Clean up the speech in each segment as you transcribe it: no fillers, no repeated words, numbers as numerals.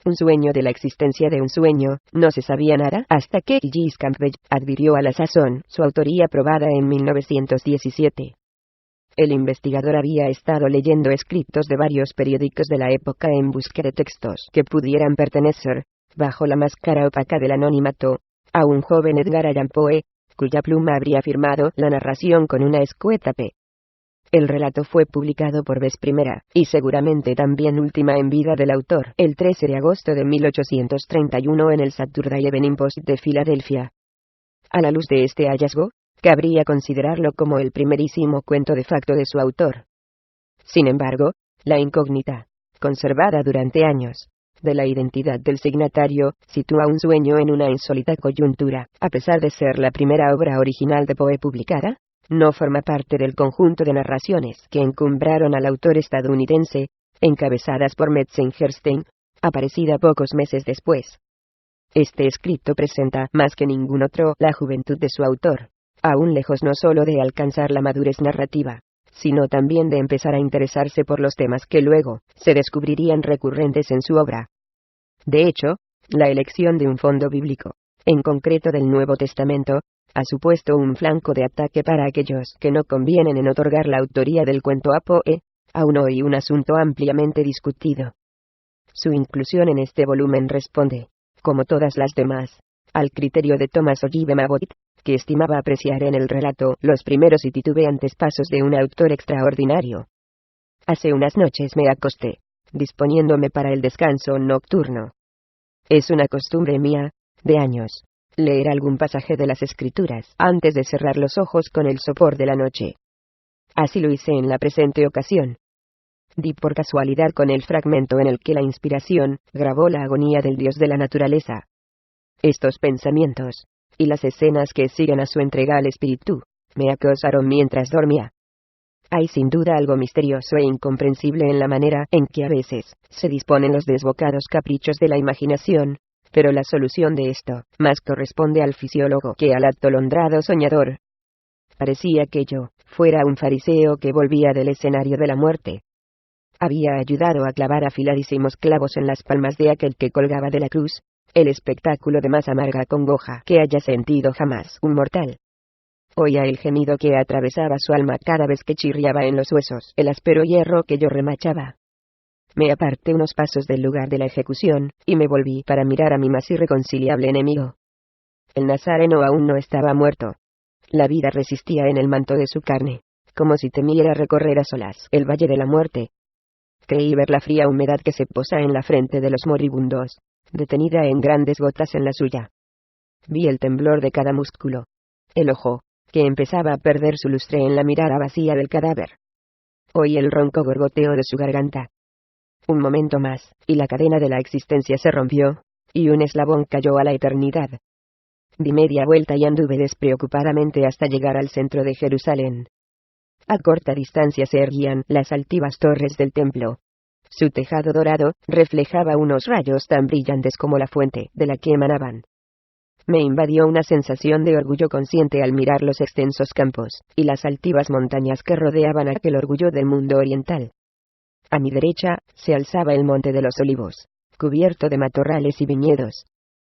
Un sueño de la existencia de un sueño, no se sabía nada hasta que Gilles Campbell advirtió a la sazón su autoría probada en 1917. El investigador había estado leyendo escritos de varios periódicos de la época en busca de textos que pudieran pertenecer, bajo la máscara opaca del anonimato, a un joven Edgar Allan Poe, cuya pluma habría firmado la narración con una escueta P. El relato fue publicado por vez primera, y seguramente también última en vida del autor, el 13 de agosto de 1831 en el Saturday Evening Post de Filadelfia. A la luz de este hallazgo, cabría considerarlo como el primerísimo cuento de facto de su autor. Sin embargo, la incógnita, conservada durante años, de la identidad del signatario, sitúa un sueño en una insólita coyuntura. A pesar de ser la primera obra original de Poe publicada, no forma parte del conjunto de narraciones que encumbraron al autor estadounidense, encabezadas por Metzengerstein, aparecida pocos meses después. Este escrito presenta, más que ningún otro, la juventud de su autor, aún lejos no solo de alcanzar la madurez narrativa, sino también de empezar a interesarse por los temas que luego se descubrirían recurrentes en su obra. De hecho, la elección de un fondo bíblico, en concreto del Nuevo Testamento, ha supuesto un flanco de ataque para aquellos que no convienen en otorgar la autoría del cuento a Poe, aún hoy un asunto ampliamente discutido. Su inclusión en este volumen responde, como todas las demás, al criterio de Thomas Ojibwe Mabott, que estimaba apreciar en el relato los primeros y titubeantes pasos de un autor extraordinario. Hace unas noches me acosté, disponiéndome para el descanso nocturno. Es una costumbre mía, de años, leer algún pasaje de las Escrituras antes de cerrar los ojos con el sopor de la noche. Así lo hice en la presente ocasión. Di por casualidad con el fragmento en el que la inspiración grabó la agonía del dios de la naturaleza. Estos pensamientos, y las escenas que siguen a su entrega al espíritu, me acosaron mientras dormía. Hay sin duda algo misterioso e incomprensible en la manera en que a veces se disponen los desbocados caprichos de la imaginación, pero la solución de esto más corresponde al fisiólogo que al atolondrado soñador. Parecía que yo fuera un fariseo que volvía del escenario de la muerte. Había ayudado a clavar afiladísimos clavos en las palmas de aquel que colgaba de la cruz, el espectáculo de más amarga congoja que haya sentido jamás un mortal. Oía el gemido que atravesaba su alma cada vez que chirriaba en los huesos el áspero hierro que yo remachaba. Me aparté unos pasos del lugar de la ejecución, y me volví para mirar a mi más irreconciliable enemigo. El nazareno aún no estaba muerto. La vida resistía en el manto de su carne, como si temiera recorrer a solas el valle de la muerte. Creí ver la fría humedad que se posa en la frente de los moribundos, detenida en grandes gotas en la suya. Vi el temblor de cada músculo. El ojo, que empezaba a perder su lustre en la mirada vacía del cadáver. Oí el ronco gorgoteo de su garganta. Un momento más, y la cadena de la existencia se rompió, y un eslabón cayó a la eternidad. Di media vuelta y anduve despreocupadamente hasta llegar al centro de Jerusalén. A corta distancia se erguían las altivas torres del templo. Su tejado dorado reflejaba unos rayos tan brillantes como la fuente de la que emanaban. Me invadió una sensación de orgullo consciente al mirar los extensos campos y las altivas montañas que rodeaban aquel orgullo del mundo oriental. A mi derecha se alzaba el Monte de los Olivos, cubierto de matorrales y viñedos.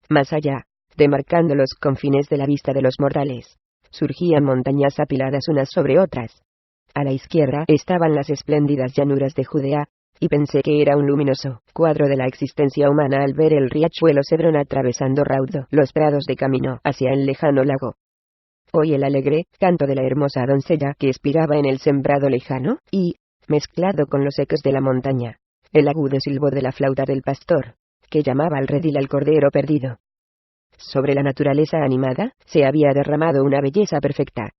Más allá, demarcando los confines de la vista de los mortales, surgían montañas apiladas unas sobre otras. A la izquierda estaban las espléndidas llanuras de Judea, y pensé que era un luminoso cuadro de la existencia humana al ver el riachuelo Cedrón atravesando raudo los prados de camino hacia el lejano lago. Oí el alegre canto de la hermosa doncella que expiraba en el sembrado lejano, y, mezclado con los ecos de la montaña, el agudo silbo de la flauta del pastor, que llamaba al redil al cordero perdido. Sobre la naturaleza animada, se había derramado una belleza perfecta.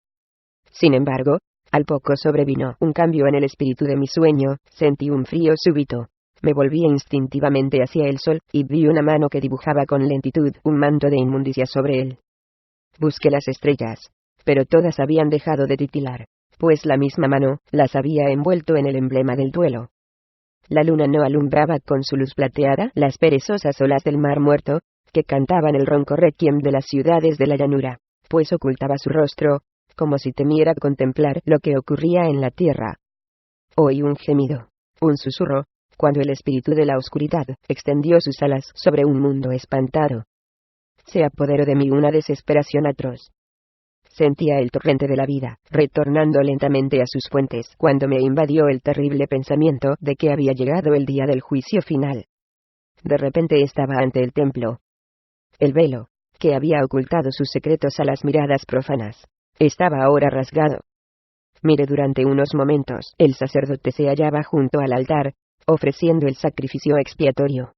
Sin embargo, al poco sobrevino un cambio en el espíritu de mi sueño, sentí un frío súbito. Me volví instintivamente hacia el sol, y vi una mano que dibujaba con lentitud un manto de inmundicia sobre él. Busqué las estrellas, pero todas habían dejado de titilar, pues la misma mano las había envuelto en el emblema del duelo. La luna no alumbraba con su luz plateada las perezosas olas del mar muerto, que cantaban el ronco requiem de las ciudades de la llanura, pues ocultaba su rostro, como si temiera contemplar lo que ocurría en la tierra. Oí un gemido, un susurro, cuando el espíritu de la oscuridad extendió sus alas sobre un mundo espantado. Se apoderó de mí una desesperación atroz. Sentía el torrente de la vida, retornando lentamente a sus fuentes, cuando me invadió el terrible pensamiento de que había llegado el día del juicio final. De repente estaba ante el templo. El velo, que había ocultado sus secretos a las miradas profanas, estaba ahora rasgado. Miré durante unos momentos. El sacerdote se hallaba junto al altar, ofreciendo el sacrificio expiatorio.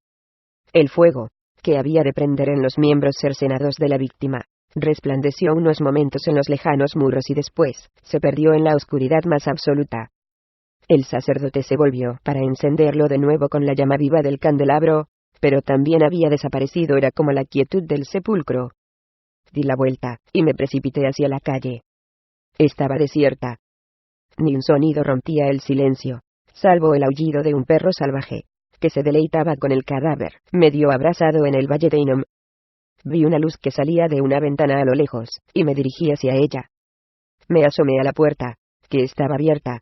El fuego, que había de prender en los miembros cercenados de la víctima, resplandeció unos momentos en los lejanos muros y después se perdió en la oscuridad más absoluta. El sacerdote se volvió para encenderlo de nuevo con la llama viva del candelabro, pero también había desaparecido. Era como la quietud del sepulcro. Di la vuelta, y me precipité hacia la calle. Estaba desierta. Ni un sonido rompía el silencio, salvo el aullido de un perro salvaje, que se deleitaba con el cadáver, medio abrasado en el valle de Hinnom. Vi una luz que salía de una ventana a lo lejos, y me dirigí hacia ella. Me asomé a la puerta, que estaba abierta.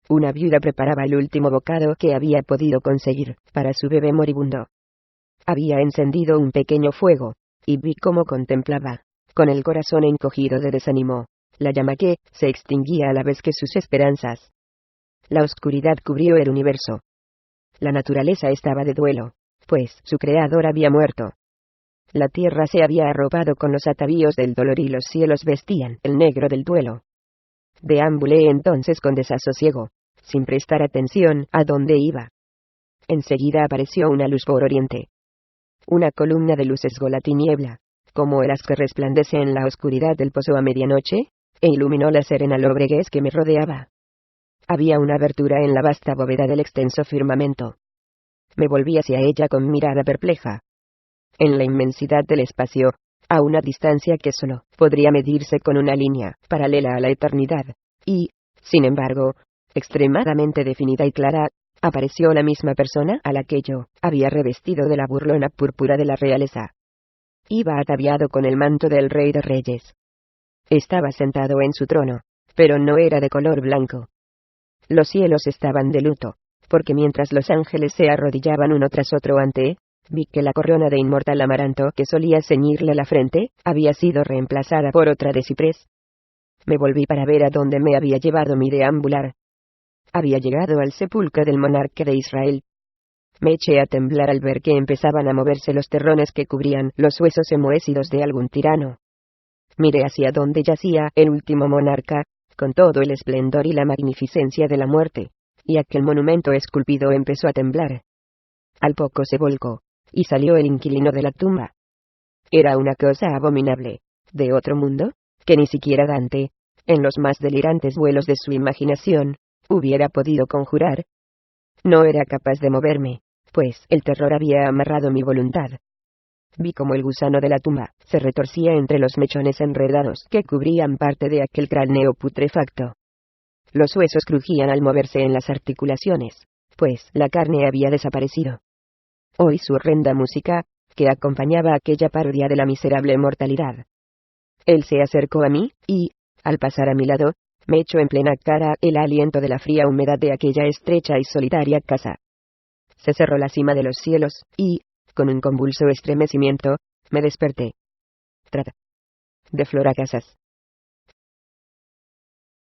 Una viuda preparaba el último bocado que había podido conseguir para su bebé moribundo. Había encendido un pequeño fuego, y vi cómo contemplaba, con el corazón encogido de desánimo, la llama que se extinguía a la vez que sus esperanzas. La oscuridad cubrió el universo. La naturaleza estaba de duelo, pues su creador había muerto. La tierra se había arropado con los atavíos del dolor y los cielos vestían el negro del duelo. Deambulé entonces con desasosiego, sin prestar atención a dónde iba. Enseguida apareció una luz por oriente. Una columna de luz sesgó la tiniebla, como el haz que resplandece en la oscuridad del pozo a medianoche, e iluminó la serena lobreguez que me rodeaba. Había una abertura en la vasta bóveda del extenso firmamento. Me volví hacia ella con mirada perpleja. En la inmensidad del espacio, a una distancia que solo podría medirse con una línea paralela a la eternidad, y, sin embargo, extremadamente definida y clara, apareció la misma persona a la que yo había revestido de la burlona púrpura de la realeza. Iba ataviado con el manto del Rey de Reyes. Estaba sentado en su trono, pero no era de color blanco. Los cielos estaban de luto, porque mientras los ángeles se arrodillaban uno tras otro ante, vi que la corona de inmortal amaranto que solía ceñirle la frente, había sido reemplazada por otra de ciprés. Me volví para ver a dónde me había llevado mi deambular. Había llegado al sepulcro del monarca de Israel. Me eché a temblar al ver que empezaban a moverse los terrones que cubrían los huesos enmohecidos de algún tirano. Miré hacia donde yacía el último monarca, con todo el esplendor y la magnificencia de la muerte, y aquel monumento esculpido empezó a temblar. Al poco se volcó, y salió el inquilino de la tumba. Era una cosa abominable, de otro mundo, que ni siquiera Dante, en los más delirantes vuelos de su imaginación, hubiera podido conjurar. No era capaz de moverme, pues el terror había amarrado mi voluntad. Vi como el gusano de la tumba se retorcía entre los mechones enredados que cubrían parte de aquel cráneo putrefacto. Los huesos crujían al moverse en las articulaciones, pues la carne había desaparecido. Oí su horrenda música, que acompañaba aquella parodia de la miserable mortalidad. Él se acercó a mí, y, al pasar a mi lado, me echó en plena cara el aliento de la fría humedad de aquella estrecha y solitaria casa. Se cerró la cima de los cielos, y, con un convulso estremecimiento, me desperté. Trata de Flora Casas.